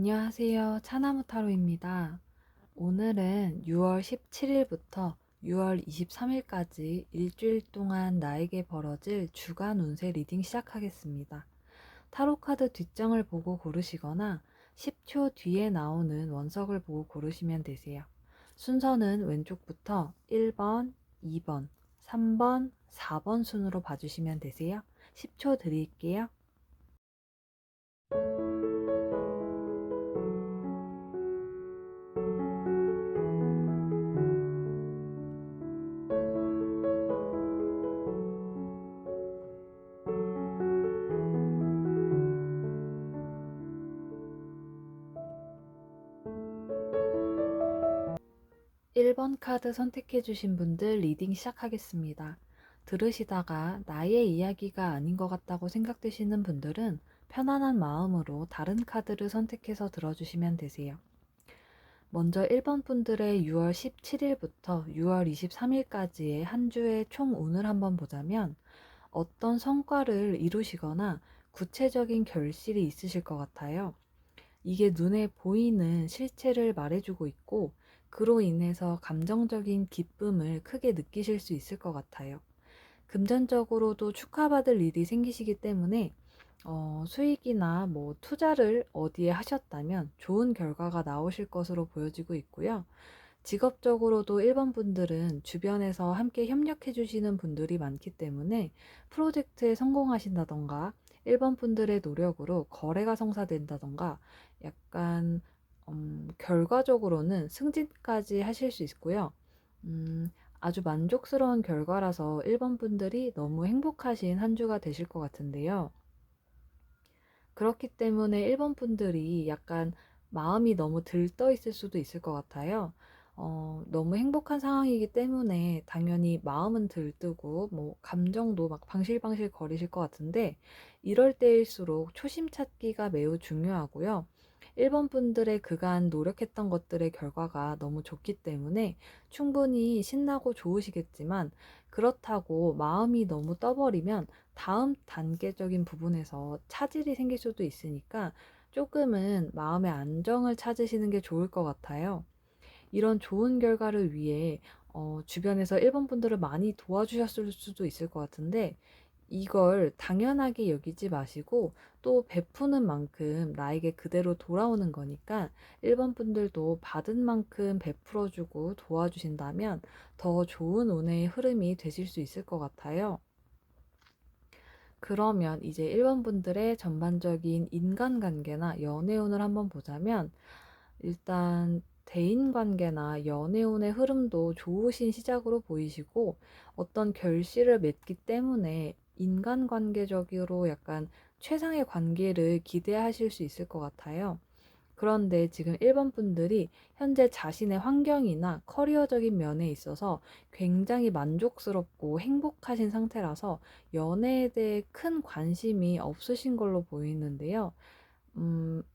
안녕하세요. 차나무 타로입니다. 오늘은 6월 17일부터 6월 23일까지 일주일 동안 나에게 벌어질 주간 운세 리딩 시작하겠습니다. 타로 카드 뒷장을 보고 고르시거나 10초 뒤에 나오는 원석을 보고 고르시면 되세요. 순서는 왼쪽부터 1번, 2번, 3번, 4번 순으로 봐주시면 되세요. 10초 드릴게요. 1번 카드 선택해주신 분들 리딩 시작하겠습니다. 들으시다가 나의 이야기가 아닌 것 같다고 생각되시는 분들은 편안한 마음으로 다른 카드를 선택해서 들어주시면 되세요. 먼저 1번 분들의 6월 17일부터 6월 23일까지의 한 주의 총 운을 한번 보자면 어떤 성과를 이루시거나 구체적인 결실이 있으실 것 같아요. 이게 눈에 보이는 실체를 말해주고 있고 그로 인해서 감정적인 기쁨을 크게 느끼실 수 있을 것 같아요. 금전적으로도 축하받을 일이 생기시기 때문에 수익이나 뭐 투자를 어디에 하셨다면 좋은 결과가 나오실 것으로 보여지고 있고요. 직업적으로도 1번 분들은 주변에서 함께 협력해 주시는 분들이 많기 때문에 프로젝트에 성공하신다던가 1번 분들의 노력으로 거래가 성사된다던가 약간 결과적으로는 승진까지 하실 수 있고요. 아주 만족스러운 결과라서 1번 분들이 너무 행복하신 한 주가 되실 것 같은데요. 그렇기 때문에 1번 분들이 약간 마음이 너무 들떠 있을 수도 있을 것 같아요. 너무 행복한 상황이기 때문에 당연히 마음은 들뜨고 뭐 감정도 막 방실방실 거리실 것 같은데 이럴 때일수록 초심 찾기가 매우 중요하고요. 1번 분들의 그간 노력했던 것들의 결과가 너무 좋기 때문에 충분히 신나고 좋으시겠지만 그렇다고 마음이 너무 떠버리면 다음 단계적인 부분에서 차질이 생길 수도 있으니까 조금은 마음의 안정을 찾으시는 게 좋을 것 같아요. 이런 좋은 결과를 위해 주변에서 1번 분들을 많이 도와주셨을 수도 있을 것 같은데 이걸 당연하게 여기지 마시고 또 베푸는 만큼 나에게 그대로 돌아오는 거니까 1번 분들도 받은 만큼 베풀어주고 도와주신다면 더 좋은 운의 흐름이 되실 수 있을 것 같아요. 그러면 이제 1번 분들의 전반적인 인간관계나 연애운을 한번 보자면 일단 대인관계나 연애운의 흐름도 좋으신 시작으로 보이시고 어떤 결실을 맺기 때문에 인간관계적으로 약간 최상의 관계를 기대하실 수 있을 것 같아요. 그런데 지금 1번 분들이 현재 자신의 환경이나 커리어적인 면에 있어서 굉장히 만족스럽고 행복하신 상태라서 연애에 대해 큰 관심이 없으신 걸로 보이는데요.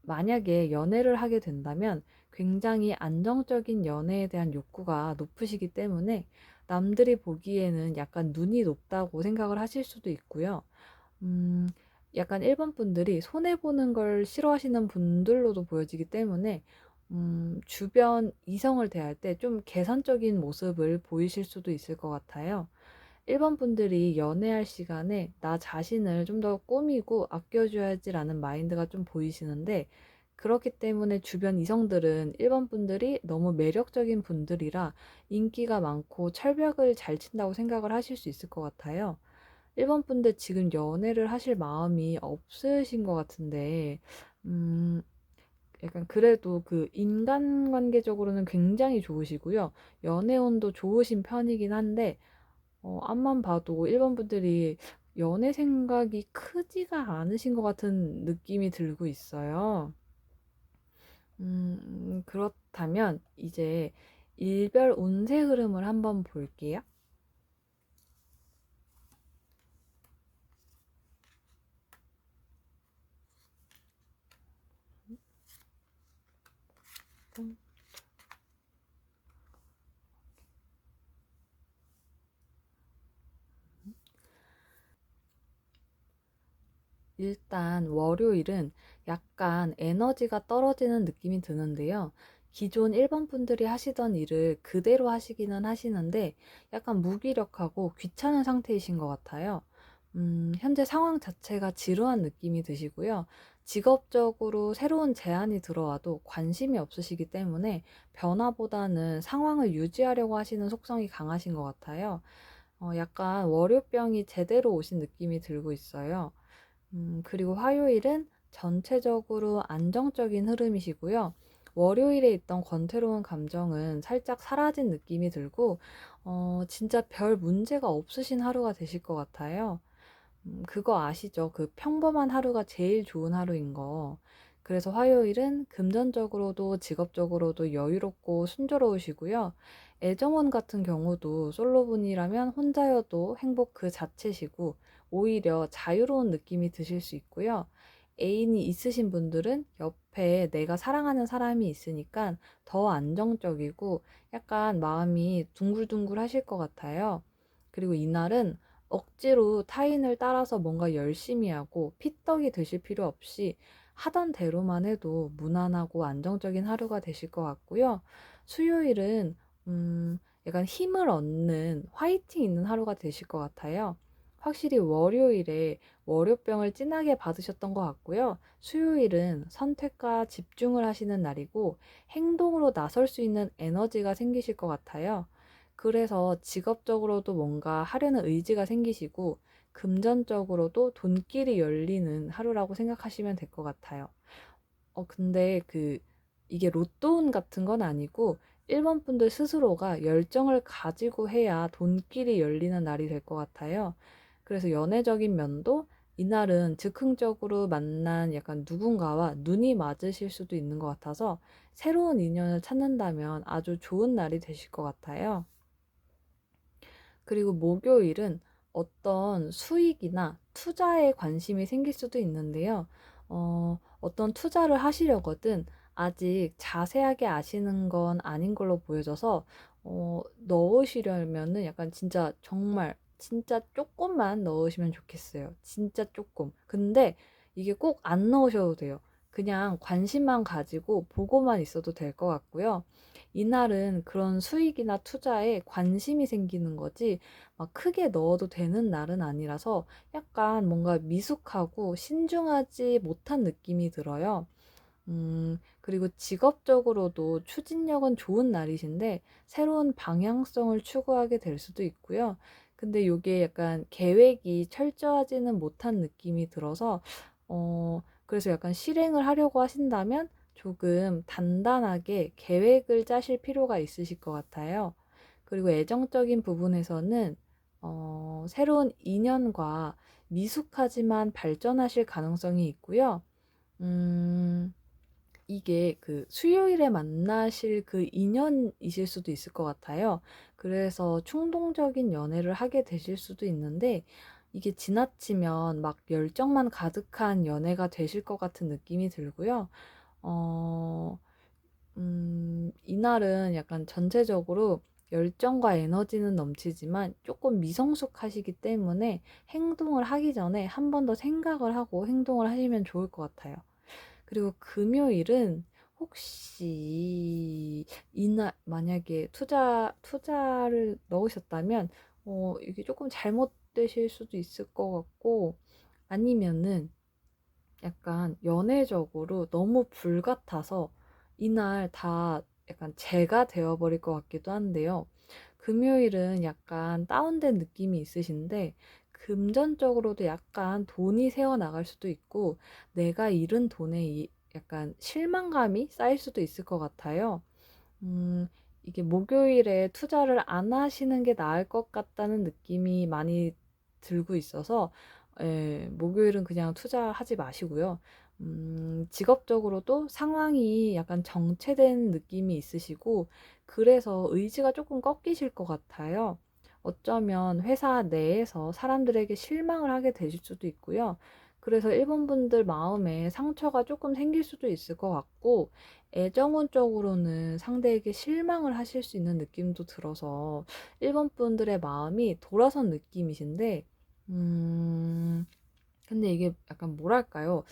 만약에 연애를 하게 된다면 굉장히 안정적인 연애에 대한 욕구가 높으시기 때문에 남들이 보기에는 약간 눈이 높다고 생각을 하실 수도 있고요. 음, 약간 1번 분들이 손해보는 걸 싫어하시는 분들로도 보여지기 때문에 주변 이성을 대할 때 좀 계산적인 모습을 보이실 수도 있을 것 같아요. 1번 분들이 연애할 시간에 나 자신을 좀 더 꾸미고 아껴줘야지라는 마인드가 좀 보이시는데 그렇기 때문에 주변 이성들은 1번 분들이 너무 매력적인 분들이라 인기가 많고 철벽을 잘 친다고 생각을 하실 수 있을 것 같아요. 1번 분들 지금 연애를 하실 마음이 없으신 것 같은데, 음, 약간 그래도 그 인간관계적으로는 굉장히 좋으시고요. 연애운도 좋으신 편이긴 한데, 앞만 봐도 1번 분들이 연애 생각이 크지가 않으신 것 같은 느낌이 들고 있어요. 그렇다면 이제 일별 운세 흐름을 한번 볼게요. 일단 월요일은 약간 에너지가 떨어지는 느낌이 드는데요. 기존 1번 분들이 하시던 일을 그대로 하시기는 하시는데 약간 무기력하고 귀찮은 상태이신 것 같아요. 현재 상황 자체가 지루한 느낌이 드시고요. 직업적으로 새로운 제안이 들어와도 관심이 없으시기 때문에 변화보다는 상황을 유지하려고 하시는 속성이 강하신 것 같아요. 약간 월요병이 제대로 오신 느낌이 들고 있어요. 그리고 화요일은 전체적으로 안정적인 흐름이시고요. 월요일에 있던 권태로운 감정은 살짝 사라진 느낌이 들고, 진짜 별 문제가 없으신 하루가 되실 것 같아요. 그거 아시죠? 그 평범한 하루가 제일 좋은 하루인 거. 그래서 화요일은 금전적으로도 직업적으로도 여유롭고 순조로우시고요. 애정원 같은 경우도 솔로분이라면 혼자여도 행복 그 자체시고 오히려 자유로운 느낌이 드실 수 있고요. 애인이 있으신 분들은 옆에 내가 사랑하는 사람이 있으니까 더 안정적이고 약간 마음이 둥글둥글 하실 것 같아요. 그리고 이날은 억지로 타인을 따라서 뭔가 열심히 하고 피떡이 되실 필요 없이 하던 대로만 해도 무난하고 안정적인 하루가 되실 것 같고요. 수요일은 약간 힘을 얻는 화이팅 있는 하루가 되실 것 같아요. 확실히 월요일에 월요병을 진하게 받으셨던 것 같고요. 수요일은 선택과 집중을 하시는 날이고 행동으로 나설 수 있는 에너지가 생기실 것 같아요. 그래서 직업적으로도 뭔가 하려는 의지가 생기시고 금전적으로도 돈길이 열리는 하루라고 생각하시면 될 것 같아요. 근데 이게 로또운 같은 건 아니고 1번 분들 스스로가 열정을 가지고 해야 돈길이 열리는 날이 될 것 같아요. 그래서 연애적인 면도 이날은 즉흥적으로 만난 약간 누군가와 눈이 맞으실 수도 있는 것 같아서 새로운 인연을 찾는다면 아주 좋은 날이 되실 것 같아요. 그리고 목요일은 어떤 수익이나 투자에 관심이 생길 수도 있는데요. 어떤 투자를 하시려거든 아직 자세하게 아시는 건 아닌 걸로 보여져서 넣으시려면은 약간 진짜 정말 진짜 조금만 넣으시면 좋겠어요. 진짜 조금. 근데 이게 꼭 안 넣으셔도 돼요. 그냥 관심만 가지고 보고만 있어도 될 것 같고요. 이날은 그런 수익이나 투자에 관심이 생기는 거지 막 크게 넣어도 되는 날은 아니라서 약간 뭔가 미숙하고 신중하지 못한 느낌이 들어요. 그리고 직업적으로도 추진력은 좋은 날이신데 새로운 방향성을 추구하게 될 수도 있고요. 근데 요게 약간 계획이 철저하지는 못한 느낌이 들어서 그래서 약간 실행을 하려고 하신다면 조금 단단하게 계획을 짜실 필요가 있으실 것 같아요. 그리고 애정적인 부분에서는 새로운 인연과 미숙하지만 발전하실 가능성이 있고요. 음, 이게 수요일에 만나실 그 인연이실 수도 있을 것 같아요. 그래서 충동적인 연애를 하게 되실 수도 있는데, 이게 지나치면 막 열정만 가득한 연애가 되실 것 같은 느낌이 들고요. 어, 이날은 약간 전체적으로 열정과 에너지는 넘치지만 조금 미성숙하시기 때문에 행동을 하기 전에 한 번 더 생각을 하고 행동을 하시면 좋을 것 같아요. 그리고 금요일은 혹시 이날 만약에 투자를 넣으셨다면 이게 조금 잘못되실 수도 있을 것 같고 아니면은 약간 연애적으로 너무 불같아서 이날 다 약간 재가 되어버릴 것 같기도 한데요. 금요일은 약간 다운된 느낌이 있으신데 금전적으로도 약간 돈이 새어나갈 수도 있고 내가 잃은 돈에 약간 실망감이 쌓일 수도 있을 것 같아요. 이게 목요일에 투자를 안 하시는 게 나을 것 같다는 느낌이 많이 들고 있어서 목요일은 그냥 투자하지 마시고요. 직업적으로도 상황이 약간 정체된 느낌이 있으시고 그래서 의지가 조금 꺾이실 것 같아요. 어쩌면 회사 내에서 사람들에게 실망을 하게 되실 수도 있고요. 그래서 일본 분들 마음에 상처가 조금 생길 수도 있을 것 같고 애정운 쪽으로는 상대에게 실망을 하실 수 있는 느낌도 들어서 일본 분들의 마음이 돌아선 느낌이신데, 음, 근데 이게 약간 뭐랄까요?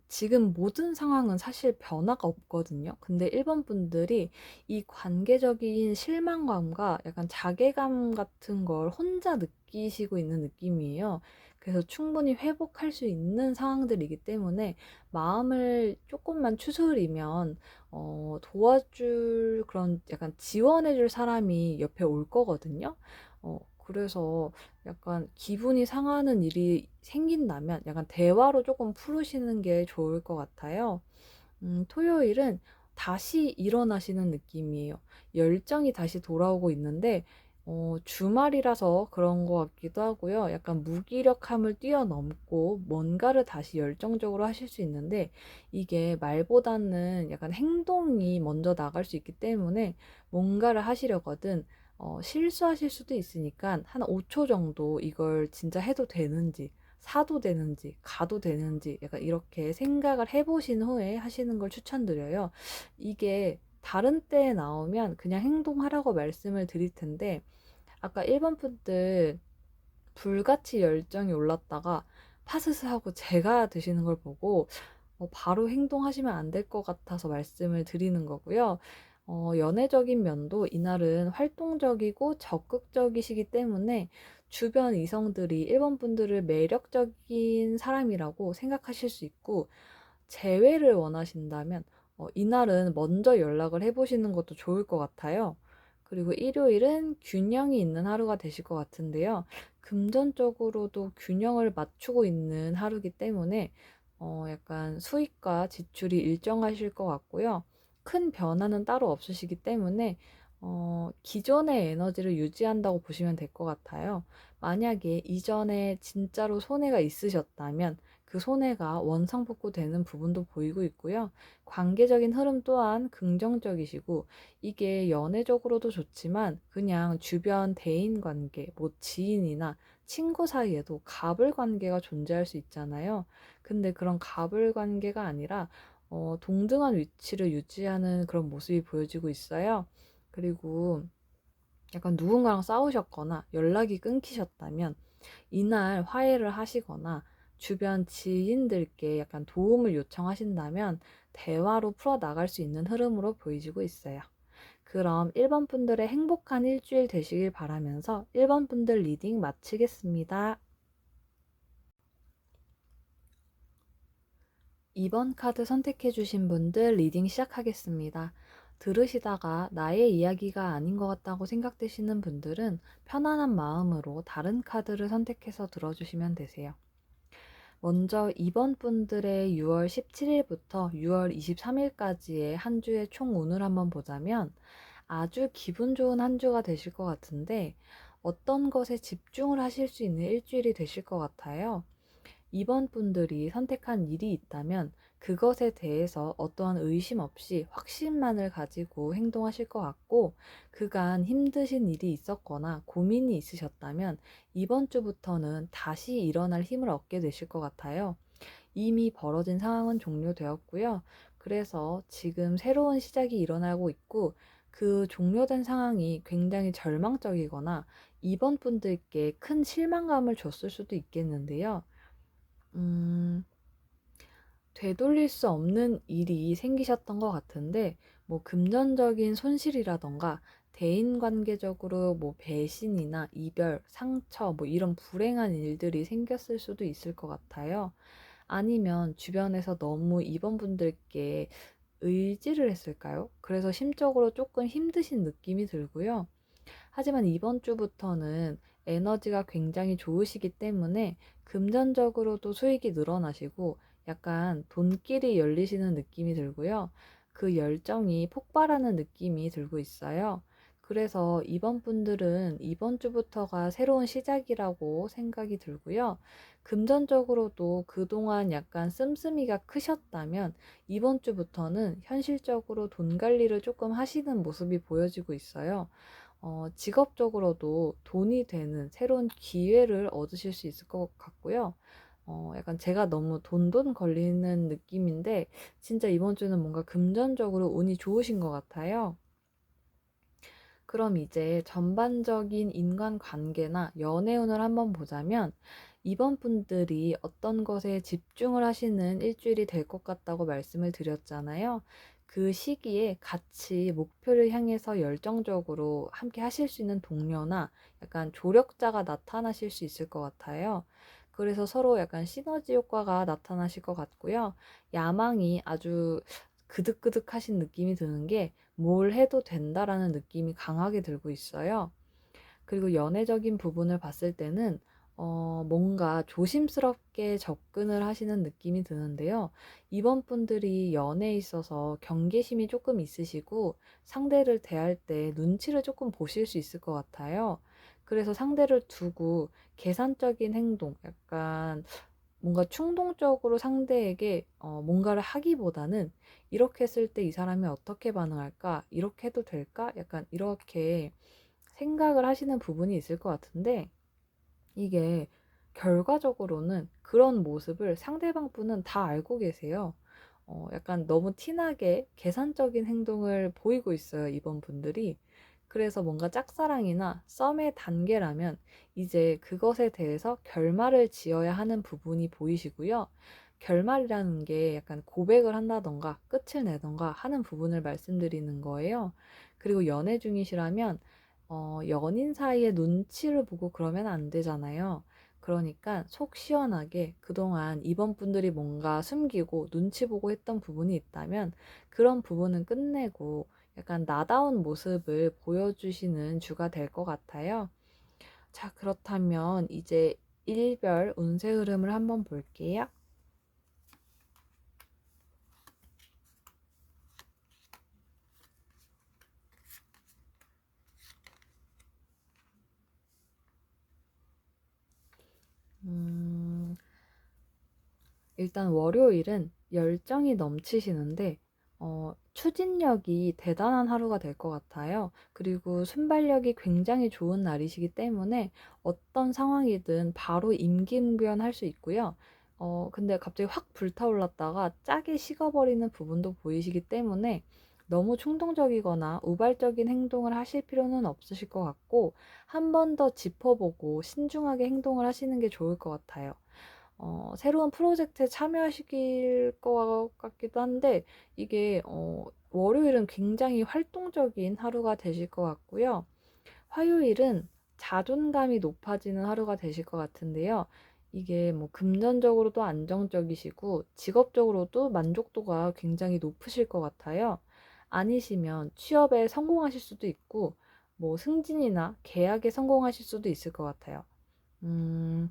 지금 모든 상황은 사실 변화가 없거든요. 근데 1번 분들이 이 관계적인 실망감과 약간 자괴감 같은 걸 혼자 느끼시고 있는 느낌이에요. 그래서 충분히 회복할 수 있는 상황들이기 때문에 마음을 조금만 추스리면 도와줄 그런 약간 지원해 줄 사람이 옆에 올 거거든요. 그래서 약간 기분이 상하는 일이 생긴다면 약간 대화로 조금 푸르시는 게 좋을 것 같아요. 토요일은 다시 일어나시는 느낌이에요. 열정이 다시 돌아오고 있는데 주말이라서 그런 것 같기도 하고요. 약간 무기력함을 뛰어넘고 뭔가를 다시 열정적으로 하실 수 있는데 이게 말보다는 약간 행동이 먼저 나갈 수 있기 때문에 뭔가를 하시려거든 실수하실 수도 있으니까 한 5초 정도 이걸 진짜 해도 되는지 사도 되는지 가도 되는지 약간 이렇게 생각을 해 보신 후에 하시는 걸 추천드려요. 이게 다른 때에 나오면 그냥 행동하라고 말씀을 드릴 텐데 아까 1번 분들 불같이 열정이 올랐다가 파스스 하고 재가 드시는 걸 보고 바로 행동하시면 안 될 것 같아서 말씀을 드리는 거고요. 연애적인 면도 이날은 활동적이고 적극적이시기 때문에 주변 이성들이 1번 분들을 매력적인 사람이라고 생각하실 수 있고 재회를 원하신다면 이날은 먼저 연락을 해 보시는 것도 좋을 것 같아요. 그리고 일요일은 균형이 있는 하루가 되실 것 같은데요. 금전적으로도 균형을 맞추고 있는 하루이기 때문에 약간 수입과 지출이 일정하실 것 같고요. 큰 변화는 따로 없으시기 때문에 기존의 에너지를 유지한다고 보시면 될 것 같아요. 만약에 이전에 진짜로 손해가 있으셨다면 그 손해가 원상복구되는 부분도 보이고 있고요. 관계적인 흐름 또한 긍정적이시고 이게 연애적으로도 좋지만 그냥 주변 대인 관계, 뭐 지인이나 친구 사이에도 갑을 관계가 존재할 수 있잖아요. 근데 그런 갑을 관계가 아니라 동등한 위치를 유지하는 그런 모습이 보여지고 있어요. 그리고 약간 누군가랑 싸우셨거나 연락이 끊기셨다면 이날 화해를 하시거나 주변 지인들께 약간 도움을 요청하신다면 대화로 풀어나갈 수 있는 흐름으로 보이지고 있어요. 그럼 1번 분들의 행복한 일주일 되시길 바라면서 1번 분들 리딩 마치겠습니다. 2번 카드 선택해주신 분들 리딩 시작하겠습니다. 들으시다가 나의 이야기가 아닌 것 같다고 생각되시는 분들은 편안한 마음으로 다른 카드를 선택해서 들어주시면 되세요. 먼저 2번 분들의 6월 17일부터 6월 23일까지의 한 주의 총 운을 한번 보자면 아주 기분 좋은 한 주가 되실 것 같은데 어떤 것에 집중을 하실 수 있는 일주일이 되실 것 같아요. 이번 분들이 선택한 일이 있다면 그것에 대해서 어떠한 의심 없이 확신만을 가지고 행동하실 것 같고 그간 힘드신 일이 있었거나 고민이 있으셨다면 이번 주부터는 다시 일어날 힘을 얻게 되실 것 같아요. 이미 벌어진 상황은 종료되었고요. 그래서 지금 새로운 시작이 일어나고 있고 그 종료된 상황이 굉장히 절망적이거나 이번 분들께 큰 실망감을 줬을 수도 있겠는데요. 음, 되돌릴 수 없는 일이 생기셨던 것 같은데, 뭐, 금전적인 손실이라던가, 대인관계적으로 뭐, 배신이나 이별, 상처, 뭐, 이런 불행한 일들이 생겼을 수도 있을 것 같아요. 아니면 주변에서 너무 이번 분들께 의지를 했을까요? 그래서 심적으로 조금 힘드신 느낌이 들고요. 하지만 이번 주부터는 에너지가 굉장히 좋으시기 때문에 금전적으로도 수익이 늘어나시고 약간 돈길이 열리시는 느낌이 들고요. 그 열정이 폭발하는 느낌이 들고 있어요. 그래서 이번 분들은 이번 주부터가 새로운 시작이라고 생각이 들고요. 금전적으로도 그동안 약간 씀씀이가 크셨다면 이번 주부터는 현실적으로 돈 관리를 조금 하시는 모습이 보여지고 있어요. 직업적으로도 돈이 되는 새로운 기회를 얻으실 수 있을 것 같고요. 약간 제가 너무 돈돈 걸리는 느낌인데, 진짜 이번 주는 뭔가 금전적으로 운이 좋으신 것 같아요. 그럼 이제 전반적인 인간관계나 연애운을 한번 보자면, 이번 분들이 어떤 것에 집중을 하시는 일주일이 될 것 같다고 말씀을 드렸잖아요. 그 시기에 같이 목표를 향해서 열정적으로 함께 하실 수 있는 동료나 약간 조력자가 나타나실 수 있을 것 같아요. 그래서 서로 약간 시너지 효과가 나타나실 것 같고요. 야망이 아주 그득그득하신 느낌이 드는 게 뭘 해도 된다라는 느낌이 강하게 들고 있어요. 그리고 연애적인 부분을 봤을 때는 뭔가 조심스럽게 접근을 하시는 느낌이 드는데요. 이번 분들이 연애에 있어서 경계심이 조금 있으시고 상대를 대할 때 눈치를 조금 보실 수 있을 것 같아요. 그래서 상대를 두고 계산적인 행동, 약간 뭔가 충동적으로 상대에게 뭔가를 하기보다는 이렇게 했을 때 이 사람이 어떻게 반응할까? 이렇게 해도 될까? 약간 이렇게 생각을 하시는 부분이 있을 것 같은데 이게 결과적으로는 그런 모습을 상대방 분은 다 알고 계세요. 약간 너무 티나게 계산적인 행동을 보이고 있어요, 이번 분들이. 그래서 뭔가 짝사랑이나 썸의 단계라면 이제 그것에 대해서 결말을 지어야 하는 부분이 보이시고요. 결말이라는 게 약간 고백을 한다던가 끝을 내던가 하는 부분을 말씀드리는 거예요. 그리고 연애 중이시라면 연인 사이에 눈치를 보고 그러면 안 되잖아요. 그러니까 속 시원하게 그동안 이번 분들이 뭔가 숨기고 눈치 보고 했던 부분이 있다면 그런 부분은 끝내고 약간 나다운 모습을 보여주시는 주가 될 것 같아요. 자, 그렇다면 이제 일별 운세 흐름을 한번 볼게요. 음, 일단 월요일은 열정이 넘치시는데 추진력이 대단한 하루가 될 것 같아요. 그리고 순발력이 굉장히 좋은 날이시기 때문에 어떤 상황이든 바로 임기응변할 수 있고요. 근데 갑자기 확 불타올랐다가 짜게 식어버리는 부분도 보이시기 때문에 너무 충동적이거나 우발적인 행동을 하실 필요는 없으실 것 같고 한 번 더 짚어보고 신중하게 행동을 하시는 게 좋을 것 같아요. 새로운 프로젝트에 참여하실 것 같기도 한데 이게 월요일은 굉장히 활동적인 하루가 되실 것 같고요. 화요일은 자존감이 높아지는 하루가 되실 것 같은데요. 이게 뭐 금전적으로도 안정적이시고 직업적으로도 만족도가 굉장히 높으실 것 같아요. 아니시면 취업에 성공하실 수도 있고 뭐 승진이나 계약에 성공하실 수도 있을 것 같아요. 음,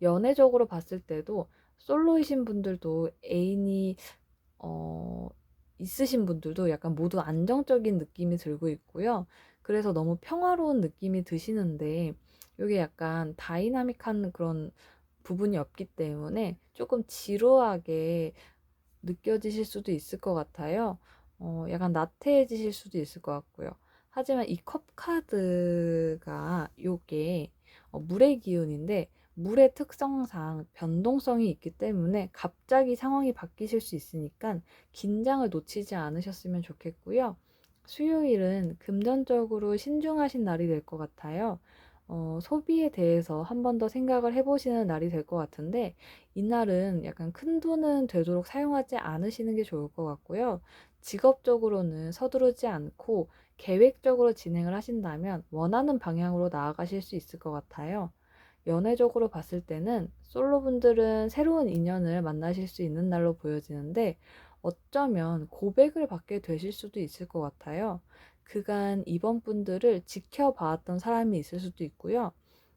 연애적으로 봤을 때도 솔로이신 분들도 애인이 어, 있으신 분들도 약간 모두 안정적인 느낌이 들고 있고요. 그래서 너무 평화로운 느낌이 드시는데 이게 약간 다이나믹한 그런 부분이 없기 때문에 조금 지루하게 느껴지실 수도 있을 것 같아요. 약간 나태해지실 수도 있을 것 같고요. 하지만 이 컵 카드가 요게 물의 기운인데 물의 특성상 변동성이 있기 때문에 갑자기 상황이 바뀌실 수 있으니까 긴장을 놓치지 않으셨으면 좋겠고요. 수요일은 금전적으로 신중하신 날이 될 것 같아요. 소비에 대해서 한 번 더 생각을 해보시는 날이 될 것 같은데 이날은 약간 큰돈은 되도록 사용하지 않으시는 게 좋을 것 같고요. 직업적으로는 서두르지 않고 계획적으로 진행을 하신다면 원하는 방향으로 나아가실 수 있을 것 같아요. 연애적으로 봤을 때는 솔로분들은 새로운 인연을 만나실 수 있는 날로 보여지는데 어쩌면 고백을 받게 되실 수도 있을 것 같아요. 그간 이번 분들을 지켜봐왔던 사람이 있을 수도 있고요.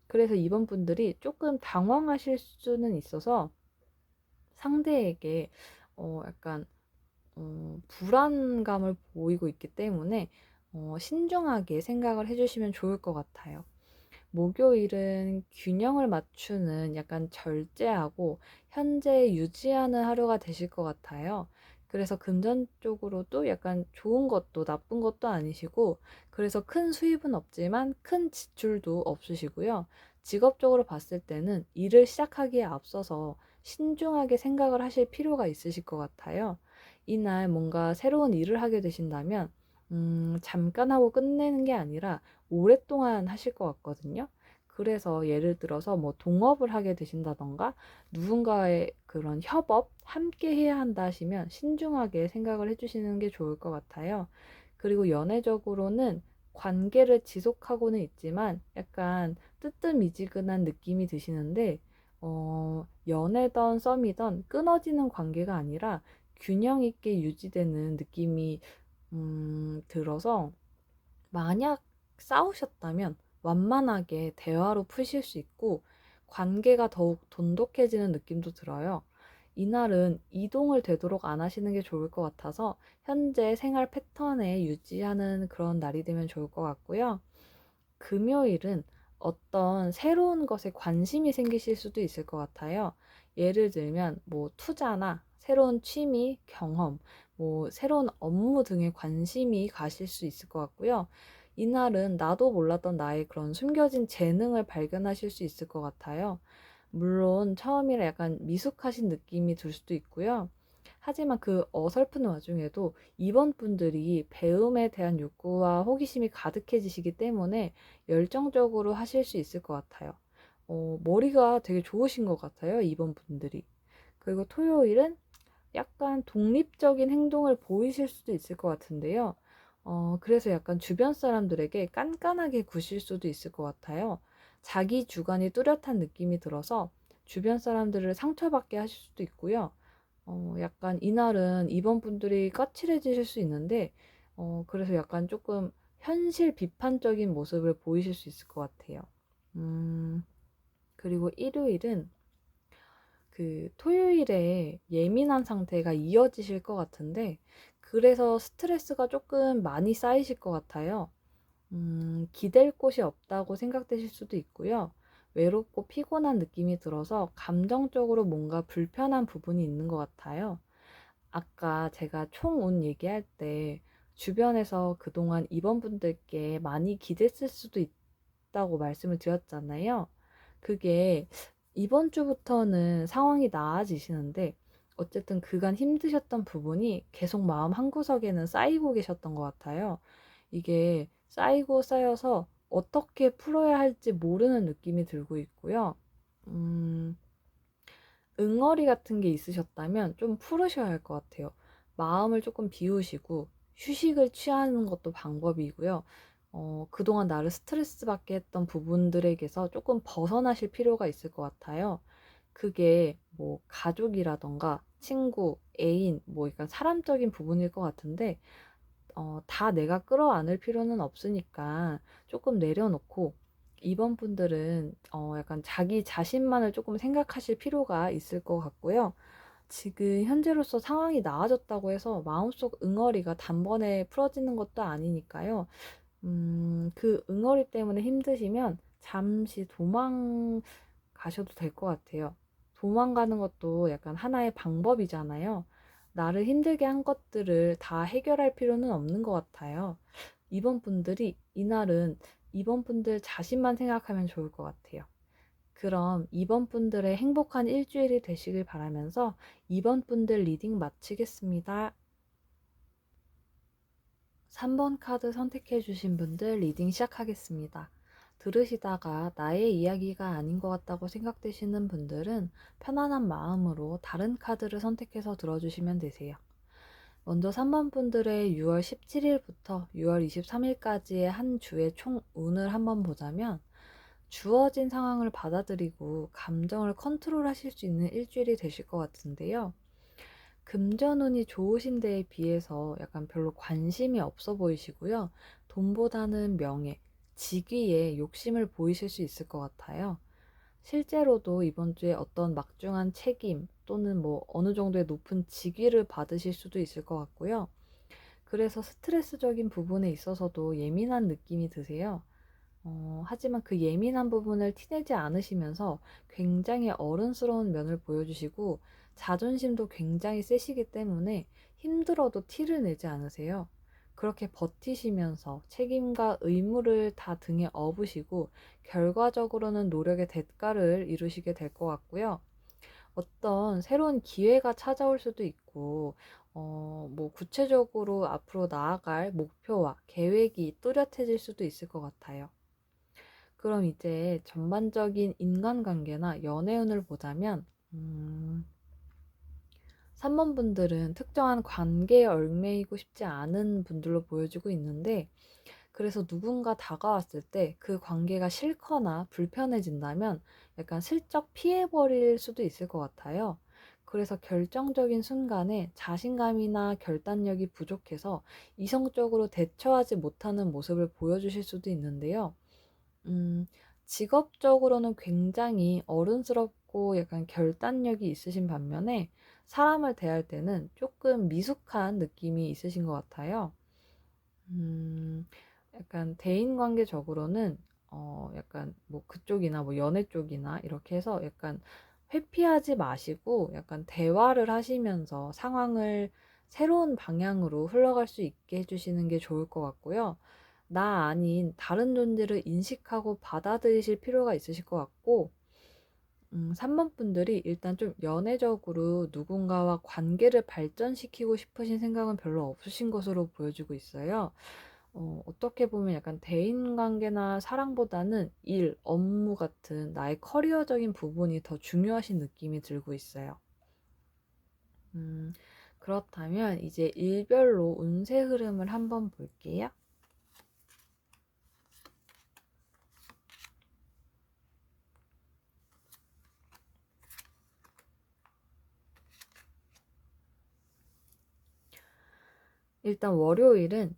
그래서 이번 분들이 조금 당황하실 수는 있어서 상대에게 약간 불안감을 보이고 있기 때문에 신중하게 생각을 해주시면 좋을 것 같아요. 목요일은 균형을 맞추는 약간 절제하고 현재 유지하는 하루가 되실 것 같아요. 그래서 금전적으로도 약간 좋은 것도 나쁜 것도 아니시고, 그래서 큰 수입은 없지만 큰 지출도 없으시고요. 직업적으로 봤을 때는 일을 시작하기에 앞서서 신중하게 생각을 하실 필요가 있으실 것 같아요. 이날 뭔가 새로운 일을 하게 되신다면, 잠깐 하고 끝내는 게 아니라 오랫동안 하실 것 같거든요. 그래서 예를 들어서 뭐 동업을 하게 되신다든가 누군가의 그런 협업, 함께 해야 한다 하시면 신중하게 생각을 해주시는 게 좋을 것 같아요. 그리고 연애적으로는 관계를 지속하고는 있지만 약간 뜨뜻미지근한 느낌이 드시는데, 연애던 썸이던 끊어지는 관계가 아니라 균형 있게 유지되는 느낌이 들어서, 만약 싸우셨다면 완만하게 대화로 푸실 수 있고 관계가 더욱 돈독해지는 느낌도 들어요. 이날은 이동을 되도록 안 하시는 게 좋을 것 같아서 현재 생활 패턴에 유지하는 그런 날이 되면 좋을 것 같고요. 금요일은 어떤 새로운 것에 관심이 생기실 수도 있을 것 같아요. 예를 들면 뭐 투자나 새로운 취미, 경험, 뭐 새로운 업무 등에 관심이 가실 수 있을 것 같고요. 이날은 나도 몰랐던 나의 그런 숨겨진 재능을 발견하실 수 있을 것 같아요. 물론 처음이라 약간 미숙하신 느낌이 들 수도 있고요. 하지만 그 어설픈 와중에도 이번 분들이 배움에 대한 욕구와 호기심이 가득해지시기 때문에 열정적으로 하실 수 있을 것 같아요. 머리가 되게 좋으신 것 같아요, 이번 분들이. 그리고 토요일은 약간 독립적인 행동을 보이실 수도 있을 것 같은데요. 그래서 약간 주변 사람들에게 깐깐하게 구실 수도 있을 것 같아요. 자기 주관이 뚜렷한 느낌이 들어서 주변 사람들을 상처받게 하실 수도 있고요. 약간 이날은 이번 분들이 까칠해지실 수 있는데, 그래서 약간 조금 현실 비판적인 모습을 보이실 수 있을 것 같아요. 음, 그리고 일요일은 그 토요일에 예민한 상태가 이어지실 것 같은데, 그래서 스트레스가 조금 많이 쌓이실 것 같아요. 기댈 곳이 없다고 생각되실 수도 있고요. 외롭고 피곤한 느낌이 들어서 감정적으로 뭔가 불편한 부분이 있는 것 같아요. 아까 제가 총운 얘기할 때 주변에서 그동안 입원분들께 많이 기댔을 수도 있다고 말씀을 드렸잖아요. 그게 이번 주부터는 상황이 나아지시는데 어쨌든 그간 힘드셨던 부분이 계속 마음 한구석에는 쌓이고 계셨던 것 같아요. 이게 쌓이고 쌓여서 어떻게 풀어야 할지 모르는 느낌이 들고 있고요. 음, 응어리 같은 게 있으셨다면 좀 풀으셔야 할 것 같아요. 마음을 조금 비우시고 휴식을 취하는 것도 방법이고요. 그동안 나를 스트레스 받게 했던 부분들에게서 조금 벗어나실 필요가 있을 것 같아요. 그게 뭐 가족이라던가 친구, 애인, 뭐 약간 사람적인 부분일 것 같은데, 다 내가 끌어안을 필요는 없으니까 조금 내려놓고, 이번 분들은 약간 자기 자신만을 조금 생각하실 필요가 있을 것 같고요. 지금 현재로서 상황이 나아졌다고 해서 마음속 응어리가 단번에 풀어지는 것도 아니니까요. 그 응어리 때문에 힘드시면 잠시 도망가셔도 될 것 같아요. 도망가는 것도 약간 하나의 방법이잖아요. 나를 힘들게 한 것들을 다 해결할 필요는 없는 것 같아요. 이번 분들이 이날은 이번 분들 자신만 생각하면 좋을 것 같아요. 그럼 이번 분들의 행복한 일주일이 되시길 바라면서 이번 분들 리딩 마치겠습니다. 3번 카드 선택해 주신 분들 리딩 시작하겠습니다. 들으시다가 나의 이야기가 아닌 것 같다고 생각되시는 분들은 편안한 마음으로 다른 카드를 선택해서 들어주시면 되세요. 먼저 3번 분들의 6월 17일부터 6월 23일까지의 한 주의 총 운을 한번 보자면, 주어진 상황을 받아들이고 감정을 컨트롤하실 수 있는 일주일이 되실 것 같은데요. 금전운이 좋으신 데에 비해서 약간 별로 관심이 없어 보이시고요. 돈보다는 명예, 직위에 욕심을 보이실 수 있을 것 같아요. 실제로도 이번 주에 어떤 막중한 책임 또는 뭐 어느 정도의 높은 직위를 받으실 수도 있을 것 같고요. 그래서 스트레스적인 부분에 있어서도 예민한 느낌이 드세요. 하지만 그 예민한 부분을 티내지 않으시면서 굉장히 어른스러운 면을 보여주시고 자존심도 굉장히 세시기 때문에 힘들어도 티를 내지 않으세요. 그렇게 버티시면서 책임과 의무를 다 등에 업으시고 결과적으로는 노력의 대가를 이루시게 될 것 같고요. 어떤 새로운 기회가 찾아올 수도 있고, 뭐 구체적으로 앞으로 나아갈 목표와 계획이 뚜렷해질 수도 있을 것 같아요. 그럼 이제 전반적인 인간관계나 연애운을 보자면, 3번 분들은 특정한 관계에 얽매이고 싶지 않은 분들로 보여지고 있는데, 그래서 누군가 다가왔을 때 그 관계가 싫거나 불편해진다면 약간 슬쩍 피해버릴 수도 있을 것 같아요. 그래서 결정적인 순간에 자신감이나 결단력이 부족해서 이성적으로 대처하지 못하는 모습을 보여주실 수도 있는데요. 음, 직업적으로는 굉장히 어른스럽고 약간 결단력이 있으신 반면에 사람을 대할 때는 조금 미숙한 느낌이 있으신 것 같아요. 음, 약간 대인관계적으로는 약간 뭐 그쪽이나 뭐 연애 쪽이나 이렇게 해서 약간 회피하지 마시고 약간 대화를 하시면서 상황을 새로운 방향으로 흘러갈 수 있게 해주시는 게 좋을 것 같고요. 나 아닌 다른 존재를 인식하고 받아들이실 필요가 있으실 것 같고, 3번 분들이 일단 좀 연애적으로 누군가와 관계를 발전시키고 싶으신 생각은 별로 없으신 것으로 보여지고 있어요. 어떻게 보면 약간 대인관계나 사랑보다는 일, 업무 같은 나의 커리어적인 부분이 더 중요하신 느낌이 들고 있어요. 음, 그렇다면 이제 일별로 운세 흐름을 한번 볼게요. 일단 월요일은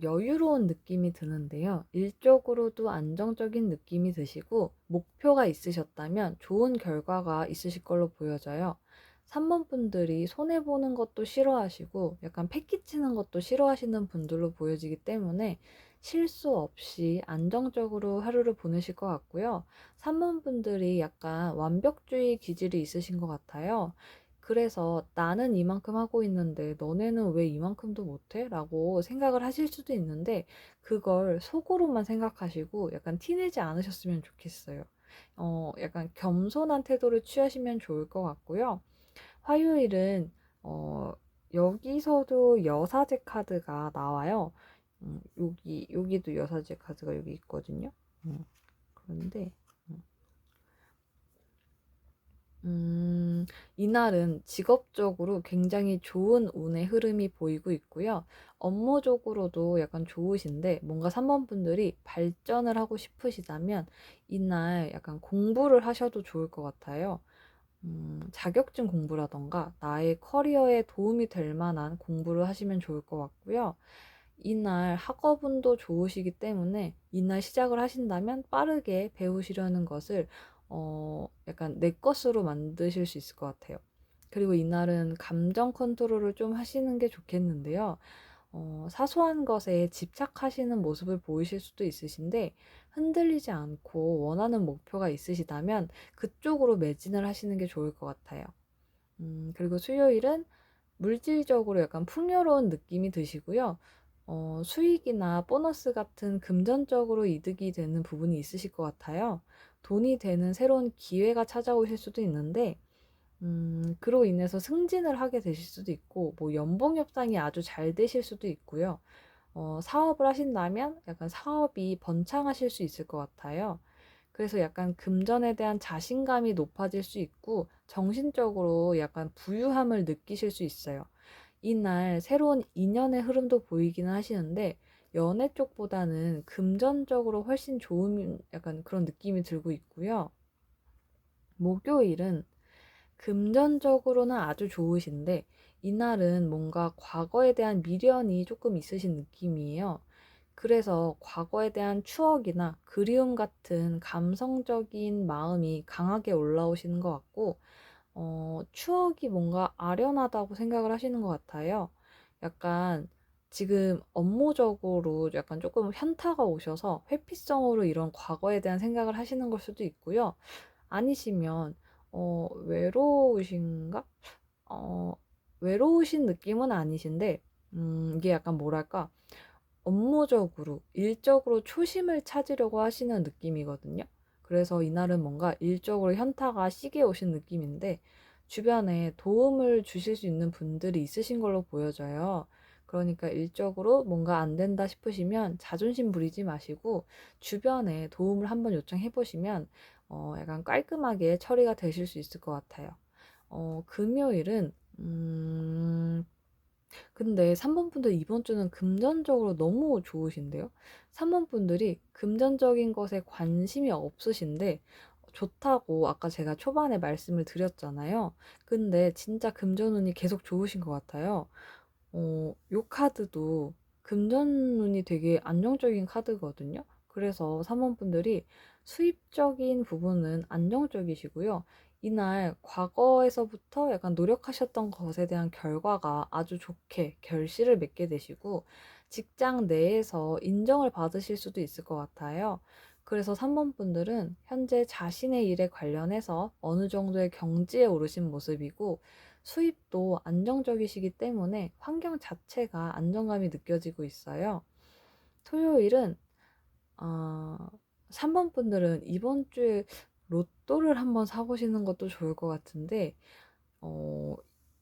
여유로운 느낌이 드는데요. 일적으로도 안정적인 느낌이 드시고 목표가 있으셨다면 좋은 결과가 있으실 걸로 보여져요. 3번 분들이 손해보는 것도 싫어하시고 약간 패기치는 것도 싫어하시는 분들로 보여지기 때문에 실수 없이 안정적으로 하루를 보내실 것 같고요. 3번 분들이 약간 완벽주의 기질이 있으신 것 같아요. 그래서 '나는 이만큼 하고 있는데 너네는 왜 이만큼도 못해?' 라고 생각을 하실 수도 있는데, 그걸 속으로만 생각하시고 약간 티 내지 않으셨으면 좋겠어요. 약간 겸손한 태도를 취하시면 좋을 것 같고요. 화요일은 어 여기서도 여사제 카드가 나와요. 여기도 여사제 카드가 여기 있거든요. 그런데 음, 이날은 직업적으로 굉장히 좋은 운의 흐름이 보이고 있고요. 업무적으로도 약간 좋으신데 뭔가 3번 분들이 발전을 하고 싶으시다면 이날 약간 공부를 하셔도 좋을 것 같아요. 자격증 공부라던가 나의 커리어에 도움이 될 만한 공부를 하시면 좋을 것 같고요. 이날 학업운도 좋으시기 때문에 이날 시작을 하신다면 빠르게 배우시려는 것을 약간 내 것으로 만드실 수 있을 것 같아요. 그리고 이날은 감정 컨트롤을 좀 하시는 게 좋겠는데요. 사소한 것에 집착하시는 모습을 보이실 수도 있으신데 흔들리지 않고 원하는 목표가 있으시다면 그쪽으로 매진을 하시는 게 좋을 것 같아요. 그리고 수요일은 물질적으로 약간 풍요로운 느낌이 드시고요. 수익이나 보너스 같은 금전적으로 이득이 되는 부분이 있으실 것 같아요. 돈이 되는 새로운 기회가 찾아오실 수도 있는데, 그로 인해서 승진을 하게 되실 수도 있고, 뭐 연봉 협상이 아주 잘 되실 수도 있고요. 사업을 하신다면 약간 사업이 번창하실 수 있을 것 같아요. 그래서 약간 금전에 대한 자신감이 높아질 수 있고 정신적으로 약간 부유함을 느끼실 수 있어요. 이날 새로운 인연의 흐름도 보이기는 하시는데 연애 쪽보다는 금전적으로 훨씬 좋은 약간 그런 느낌이 들고 있고요. 목요일은 금전적으로는 아주 좋으신데 이날은 뭔가 과거에 대한 미련이 조금 있으신 느낌이에요. 그래서 과거에 대한 추억이나 그리움 같은 감성적인 마음이 강하게 올라오시는 것 같고, 추억이 뭔가 아련하다고 생각을 하시는 것 같아요. 약간 지금 업무적으로 약간 조금 현타가 오셔서 회피성으로 이런 과거에 대한 생각을 하시는 걸 수도 있고요. 아니시면, 외로우신가? 어, 외로우신 느낌은 아니신데, 이게 약간 뭐랄까, 업무적으로, 일적으로 초심을 찾으려고 하시는 느낌이거든요. 그래서 이날은 뭔가 일적으로 현타가 시게 오신 느낌인데, 주변에 도움을 주실 수 있는 분들이 있으신 걸로 보여져요. 그러니까 일적으로 뭔가 안 된다 싶으시면 자존심 부리지 마시고 주변에 도움을 한번 요청해 보시면 약간 깔끔하게 처리가 되실 수 있을 것 같아요. 금요일은 근데 3번 분들 이번 주는 금전적으로 너무 좋으신데요. 3번 분들이 금전적인 것에 관심이 없으신데 좋다고 아까 제가 초반에 말씀을 드렸잖아요. 근데 진짜 금전운이 계속 좋으신 것 같아요. 요 카드도 금전운이 되게 안정적인 카드거든요. 그래서 3번 분들이 수입적인 부분은 안정적이시고요. 이날 과거에서부터 약간 노력하셨던 것에 대한 결과가 아주 좋게 결실을 맺게 되시고 직장 내에서 인정을 받으실 수도 있을 것 같아요. 그래서 3번 분들은 현재 자신의 일에 관련해서 어느 정도의 경지에 오르신 모습이고 수입도 안정적이시기 때문에 환경 자체가 안정감이 느껴지고 있어요. 토요일은 어, 3번 분들은 이번 주에 로또를 한번 사보시는 것도 좋을 것 같은데 어,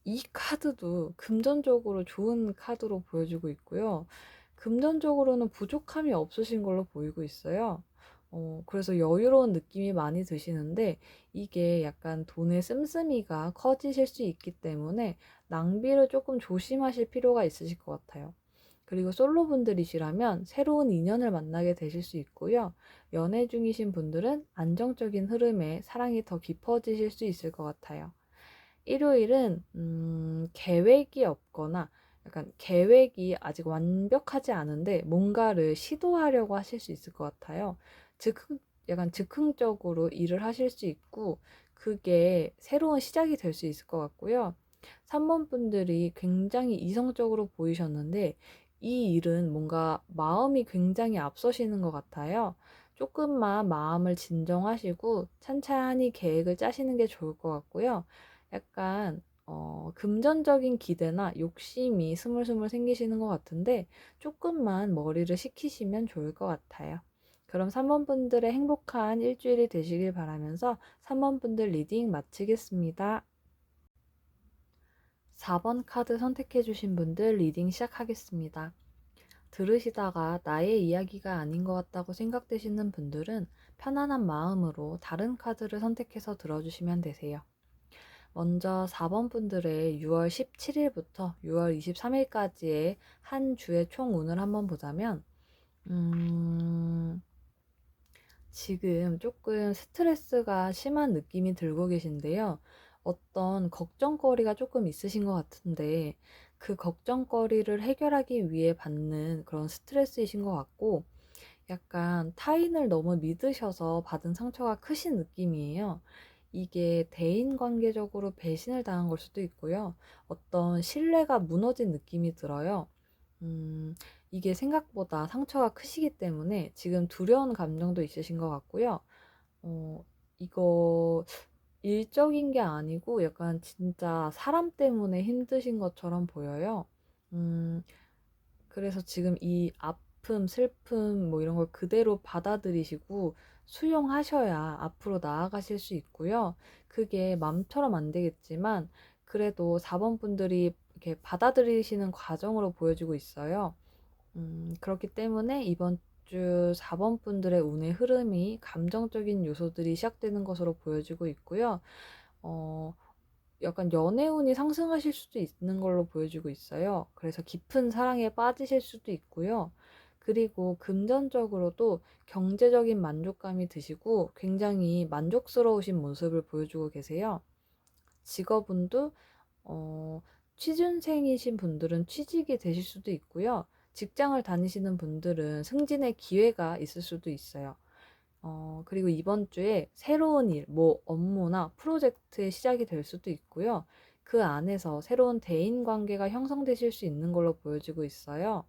이 카드도 금전적으로 좋은 카드로 보여주고 있고요. 금전적으로는 부족함이 없으신 걸로 보이고 있어요. 그래서 여유로운 느낌이 많이 드시는데 이게 약간 돈의 씀씀이가 커지실 수 있기 때문에 낭비를 조금 조심하실 필요가 있으실 것 같아요. 그리고 솔로분들이시라면 새로운 인연을 만나게 되실 수 있고요. 연애 중이신 분들은 안정적인 흐름에 사랑이 더 깊어지실 수 있을 것 같아요. 일요일은 계획이 없거나 약간 계획이 아직 완벽하지 않은데 뭔가를 시도하려고 하실 수 있을 것 같아요. 약간 즉흥적으로 일을 하실 수 있고 그게 새로운 시작이 될 수 있을 것 같고요. 3번 분들이 굉장히 이성적으로 보이셨는데 이 일은 뭔가 마음이 굉장히 앞서시는 것 같아요. 조금만 마음을 진정하시고 찬찬히 계획을 짜시는 게 좋을 것 같고요. 약간 금전적인 기대나 욕심이 스물스물 생기시는 것 같은데 조금만 머리를 식히시면 좋을 것 같아요. 그럼 3번 분들의 행복한 일주일이 되시길 바라면서 3번 분들 리딩 마치겠습니다. 4번 카드 선택해 주신 분들 리딩 시작하겠습니다. 들으시다가 나의 이야기가 아닌 것 같다고 생각되시는 분들은 편안한 마음으로 다른 카드를 선택해서 들어주시면 되세요. 먼저 4번 분들의 6월 17일부터 6월 23일까지의 한 주의 총 운을 한번 보자면, 지금 조금 스트레스가 심한 느낌이 들고 계신데요. 어떤 걱정거리가 조금 있으신 것 같은데, 그 걱정거리를 해결하기 위해 받는 그런 스트레스이신 것 같고, 약간 타인을 너무 믿으셔서 받은 상처가 크신 느낌이에요. 이게 대인 관계적으로 배신을 당한 걸 수도 있고요. 어떤 신뢰가 무너진 느낌이 들어요. 음, 이게 생각보다 상처가 크시기 때문에 지금 두려운 감정도 있으신 것 같고요. 어, 이거 일적인 게 아니고 약간 진짜 사람 때문에 힘드신 것처럼 보여요. 음, 그래서 지금 이 아픔, 슬픔 뭐 이런 걸 그대로 받아들이시고 수용하셔야 앞으로 나아가실 수 있고요. 그게 맘처럼 안 되겠지만 그래도 4번 분들이 이렇게 받아들이시는 과정으로 보여지고 있어요. 그렇기 때문에 이번 주 4번 분들의 운의 흐름이 감정적인 요소들이 시작되는 것으로 보여지고 있고요. 어, 약간 연애운이 상승하실 수도 있는 걸로 보여지고 있어요. 그래서 깊은 사랑에 빠지실 수도 있고요. 그리고 금전적으로도 경제적인 만족감이 드시고 굉장히 만족스러우신 모습을 보여주고 계세요. 직업운도 어, 취준생이신 분들은 취직이 되실 수도 있고요. 직장을 다니시는 분들은 승진의 기회가 있을 수도 있어요. 그리고 이번 주에 새로운 일, 뭐 업무나 프로젝트의 시작이 될 수도 있고요. 그 안에서 새로운 대인 관계가 형성되실 수 있는 걸로 보여지고 있어요.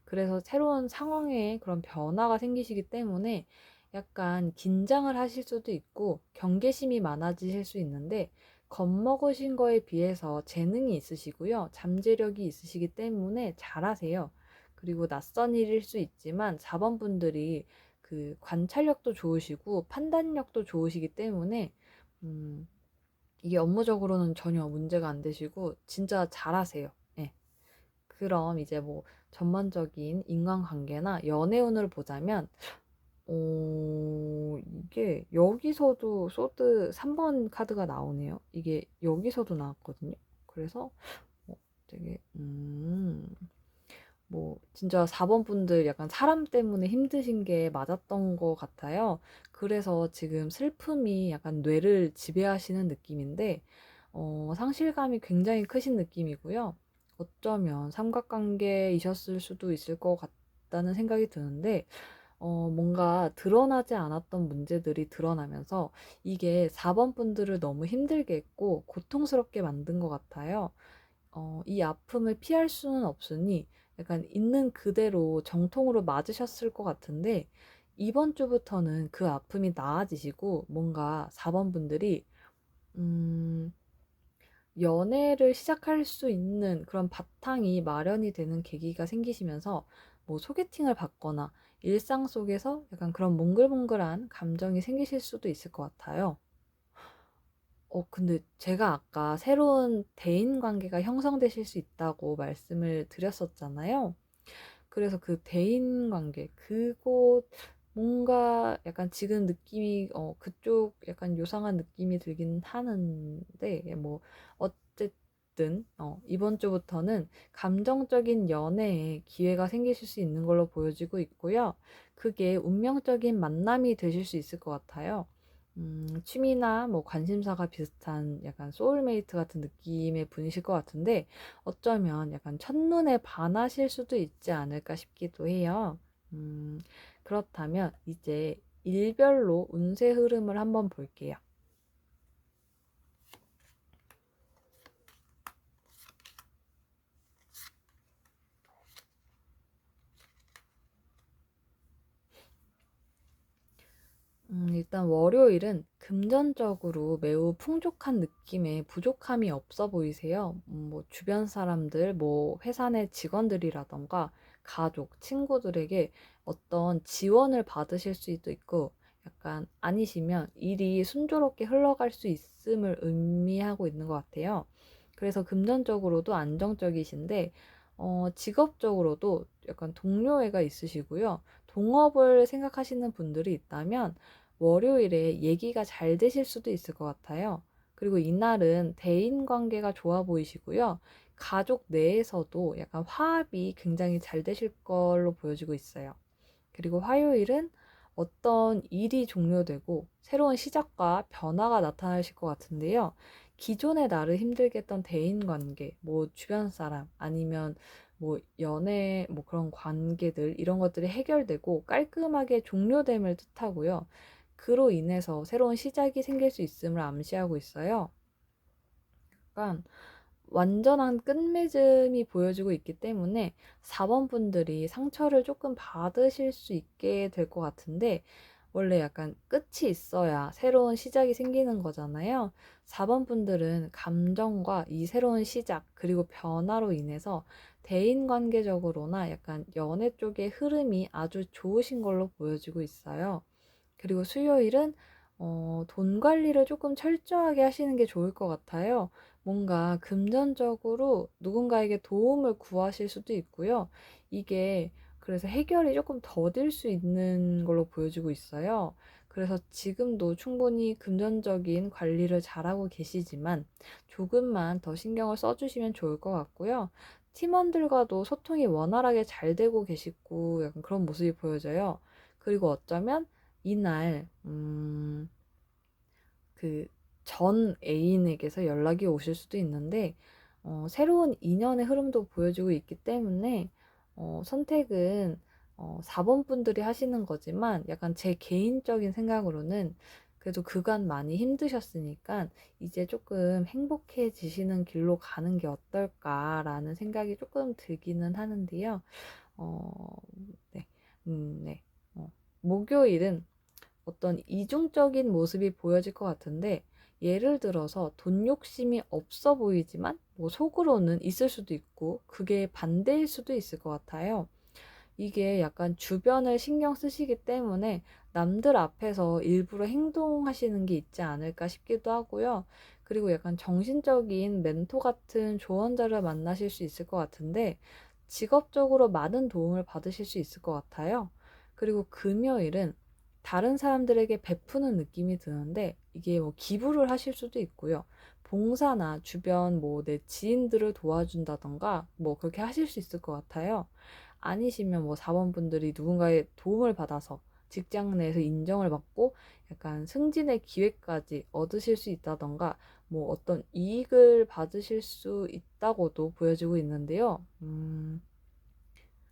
그래서 새로운 상황에 그런 변화가 생기시기 때문에 약간 긴장을 하실 수도 있고 경계심이 많아지실 수 있는데 겁먹으신 거에 비해서 재능이 있으시고요. 잠재력이 있으시기 때문에 잘하세요. 그리고 낯선 일일 수 있지만 4번 분들이 그 관찰력도 좋으시고 판단력도 좋으시기 때문에 음, 이게 업무적으로는 전혀 문제가 안 되시고 진짜 잘하세요. 예. 그럼 이제 뭐 전반적인 인간관계나 연애운을 보자면 이게 여기서도 소드 3번 카드가 나오네요. 이게 여기서도 나왔거든요. 그래서 되게 뭐 진짜 4번 분들 약간 사람 때문에 힘드신 게 맞았던 것 같아요. 그래서 지금 슬픔이 약간 뇌를 지배하시는 느낌인데 상실감이 굉장히 크신 느낌이고요. 어쩌면 삼각관계이셨을 수도 있을 것 같다는 생각이 드는데 뭔가 드러나지 않았던 문제들이 드러나면서 이게 4번 분들을 너무 힘들게 했고 고통스럽게 만든 것 같아요. 이 아픔을 피할 수는 없으니 약간 있는 그대로 정통으로 맞으셨을 것 같은데 이번 주부터는 그 아픔이 나아지시고 뭔가 4번 분들이 음, 연애를 시작할 수 있는 그런 바탕이 마련이 되는 계기가 생기시면서 뭐 소개팅을 받거나 일상 속에서 약간 그런 몽글몽글한 감정이 생기실 수도 있을 것 같아요. 근데 제가 아까 새로운 대인 관계가 형성되실 수 있다고 말씀을 드렸었잖아요. 그래서 그 대인 관계, 그곳 뭔가 약간 지금 느낌이 그쪽 약간 요상한 느낌이 들긴 하는데 뭐 어쨌든 이번 주부터는 감정적인 연애에 기회가 생기실 수 있는 걸로 보여지고 있고요. 그게 운명적인 만남이 되실 수 있을 것 같아요. 취미나 뭐 관심사가 비슷한 약간 소울메이트 같은 느낌의 분이실 것 같은데 어쩌면 약간 첫눈에 반하실 수도 있지 않을까 싶기도 해요. 음, 그렇다면 이제 일별로 운세 흐름을 한번 볼게요. 일단 월요일은 금전적으로 매우 풍족한 느낌에 부족함이 없어 보이세요. 뭐 주변 사람들, 뭐 회사 내 직원들이라던가 가족, 친구들에게 어떤 지원을 받으실 수도 있고 약간 아니시면 일이 순조롭게 흘러갈 수 있음을 의미하고 있는 것 같아요. 그래서 금전적으로도 안정적이신데 직업적으로도 약간 동료애가 있으시고요. 동업을 생각하시는 분들이 있다면 월요일에 얘기가 잘 되실 수도 있을 것 같아요. 그리고 이날은 대인 관계가 좋아 보이시고요. 가족 내에서도 약간 화합이 굉장히 잘 되실 걸로 보여지고 있어요. 그리고 화요일은 어떤 일이 종료되고 새로운 시작과 변화가 나타나실 것 같은데요. 기존에 나를 힘들게 했던 대인 관계, 뭐 주변 사람, 아니면 뭐 연애, 뭐 그런 관계들, 이런 것들이 해결되고 깔끔하게 종료됨을 뜻하고요. 그로 인해서 새로운 시작이 생길 수 있음을 암시하고 있어요. 약간 완전한 끝맺음이 보여지고 있기 때문에 4번 분들이 상처를 조금 받으실 수 있게 될 것 같은데 원래 약간 끝이 있어야 새로운 시작이 생기는 거잖아요. 4번 분들은 감정과 이 새로운 시작 그리고 변화로 인해서 대인 관계적으로나 약간 연애 쪽의 흐름이 아주 좋으신 걸로 보여지고 있어요. 그리고 수요일은 돈 관리를 조금 철저하게 하시는 게 좋을 것 같아요. 뭔가 금전적으로 누군가에게 도움을 구하실 수도 있고요. 이게 그래서 해결이 조금 더딜 수 있는 걸로 보여지고 있어요. 그래서 지금도 충분히 금전적인 관리를 잘하고 계시지만 조금만 더 신경을 써주시면 좋을 것 같고요. 팀원들과도 소통이 원활하게 잘 되고 계시고 약간 그런 모습이 보여져요. 그리고 어쩌면 이날 그 전 애인에게서 연락이 오실 수도 있는데 새로운 인연의 흐름도 보여주고 있기 때문에 선택은 4번 분들이 하시는 거지만 약간 제 개인적인 생각으로는 그래도 그간 많이 힘드셨으니까 이제 조금 행복해지시는 길로 가는 게 어떨까라는 생각이 조금 들기는 하는데요. 어, 네, 네. 목요일은 어떤 이중적인 모습이 보여질 것 같은데 예를 들어서 돈 욕심이 없어 보이지만 뭐 속으로는 있을 수도 있고 그게 반대일 수도 있을 것 같아요. 이게 약간 주변을 신경 쓰시기 때문에 남들 앞에서 일부러 행동하시는 게 있지 않을까 싶기도 하고요. 그리고 약간 정신적인 멘토 같은 조언자를 만나실 수 있을 것 같은데 직업적으로 많은 도움을 받으실 수 있을 것 같아요. 그리고 금요일은 다른 사람들에게 베푸는 느낌이 드는데 이게 뭐 기부를 하실 수도 있고요. 봉사나 주변 뭐 내 지인들을 도와준다던가 뭐 그렇게 하실 수 있을 것 같아요. 아니시면 뭐 사원분들이 누군가의 도움을 받아서 직장 내에서 인정을 받고 약간 승진의 기회까지 얻으실 수 있다던가 뭐 어떤 이익을 받으실 수 있다고도 보여지고 있는데요.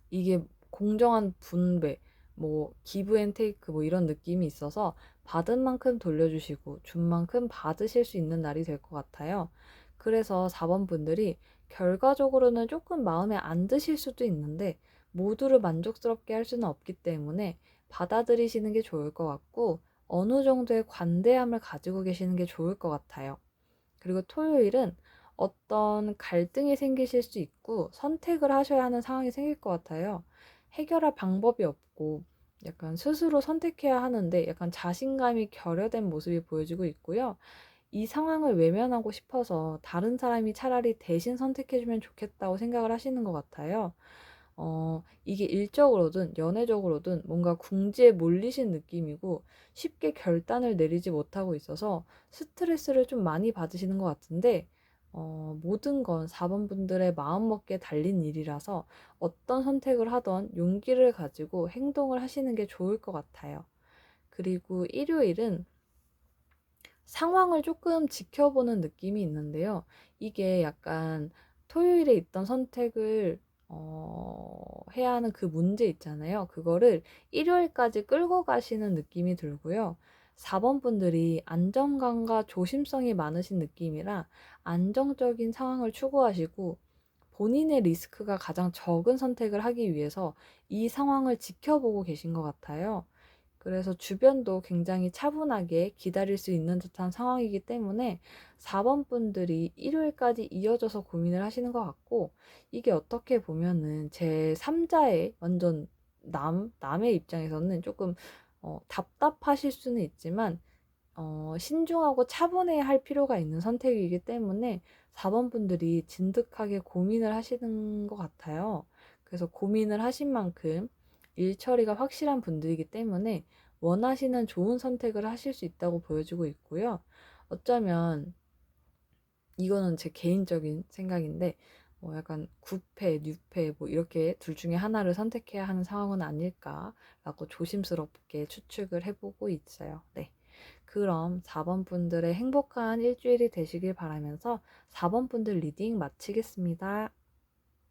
이게 공정한 분배, 뭐 기브 앤 테이크 뭐 이런 느낌이 있어서 받은 만큼 돌려주시고 준 만큼 받으실 수 있는 날이 될 것 같아요. 그래서 4번 분들이 결과적으로는 조금 마음에 안 드실 수도 있는데 모두를 만족스럽게 할 수는 없기 때문에 받아들이시는 게 좋을 것 같고 어느 정도의 관대함을 가지고 계시는 게 좋을 것 같아요. 그리고 토요일은 어떤 갈등이 생기실 수 있고 선택을 하셔야 하는 상황이 생길 것 같아요. 해결할 방법이 없고 약간 스스로 선택해야 하는데 약간 자신감이 결여된 모습이 보여지고 있고요. 이 상황을 외면하고 싶어서 다른 사람이 차라리 대신 선택해주면 좋겠다고 생각을 하시는 것 같아요. 이게 일적으로든 연애적으로든 뭔가 궁지에 몰리신 느낌이고 쉽게 결단을 내리지 못하고 있어서 스트레스를 좀 많이 받으시는 것 같은데, 모든 건 4번 분들의 마음먹기에 달린 일이라서 어떤 선택을 하던 용기를 가지고 행동을 하시는 게 좋을 것 같아요. 그리고 일요일은 상황을 조금 지켜보는 느낌이 있는데요. 이게 약간 토요일에 있던 선택을 해야 하는 그 문제 있잖아요. 그거를 일요일까지 끌고 가시는 느낌이 들고요. 4번 분들이 안정감과 조심성이 많으신 느낌이라 안정적인 상황을 추구하시고 본인의 리스크가 가장 적은 선택을 하기 위해서 이 상황을 지켜보고 계신 것 같아요. 그래서 주변도 굉장히 차분하게 기다릴 수 있는 듯한 상황이기 때문에 4번 분들이 일요일까지 이어져서 고민을 하시는 것 같고, 이게 어떻게 보면은 제 3자의 완전 남의 입장에서는 조금 답답하실 수는 있지만 신중하고 차분해야 할 필요가 있는 선택이기 때문에 4번 분들이 진득하게 고민을 하시는 것 같아요. 그래서 고민을 하신 만큼 일 처리가 확실한 분들이기 때문에 원하시는 좋은 선택을 하실 수 있다고 보여지고 있고요. 어쩌면 이거는 제 개인적인 생각인데 뭐 약간 구패, 뉴패 뭐 이렇게 둘 중에 하나를 선택해야 하는 상황은 아닐까라고 조심스럽게 추측을 해보고 있어요. 네. 그럼 4번 분들의 행복한 일주일이 되시길 바라면서 4번 분들 리딩 마치겠습니다.